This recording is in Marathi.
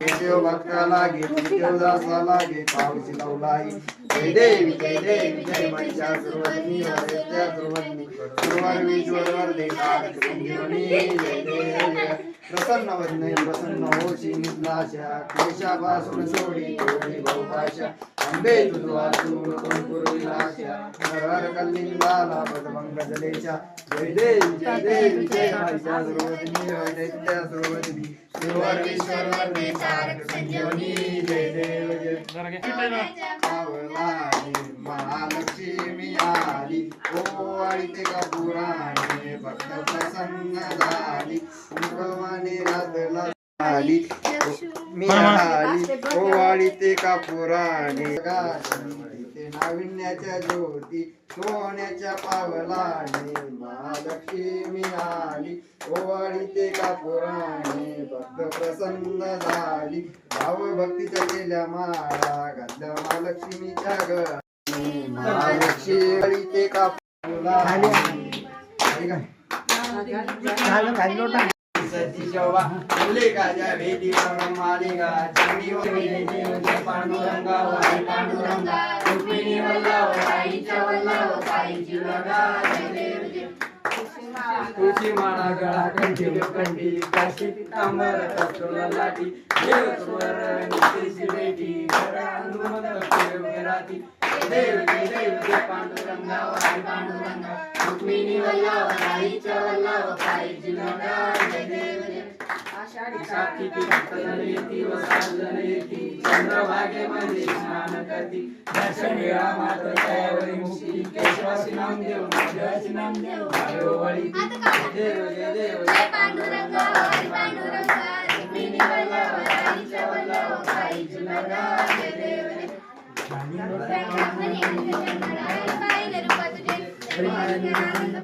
देव भक्ताला गे देवदासाला गे पावसी लावलाई जय देवी जय महिषासुरवदनी वरदत्या सुरवदनी सुरवरवीश्वर देशात संजीवनी जय देव प्रसन्न वदने प्रसन्न होशी निद्लाशा क्लेशापासून सोडी तोडी बहुभाषा अंबे तुझवासून पूर्विलाशा हर कल्लिंदाला पदभंग जलेशा जय देवी जय महिषासुरवदनी वरदत्या सुरवदनी सुरवरवीश्वर देशात संजीवनी जय देव महालक्ष्मी आली ओवाळी ते का पुराणे भक्त प्रसन्न झाली कुंभवाने राधला आली मी आली ओवाळी ते का पुराणे ते नाविन्याच्या ज्योती सोन्याच्या पावलाने महालक्ष्मी आली ओवाळी ते का पुराणे भक्त प्रसन्न झाली भाव भक्तीच्या केल्या माळा घातल्या महालक्ष्मीच्या घरी महालक्ष्मी ते का सती शोभा फुले गाजा भेटी मालिका चांगली पांडुरंगा पांडुरंगा रुक्मिणी वल्लभ आईच्या वल्लभ पायीची लगा तुझी माळा गळा कंठी कंठी काशी पितांबर तत्व लाटी देव स्वर नित्यची बेटी राती देव पांडुरंगा पांडुरंगा रुक्मिणी वल्लभ आईच्या वल्लभ पायीची लगा जय देव आषाढी कार्तिकी भक्तजन येती व साधजन येती चंद्रभागेमध्ये स्नान करती दर्शन वेळा मात्र तयावरी मुक्ती केशवासी नामदेव महादेवासी नामदेव भायोवळी देव जय पांडुरंगा पांडुरंगा रुक्मिणी वल्लभ आईच्या वल्लभ पायीची लगा जय देव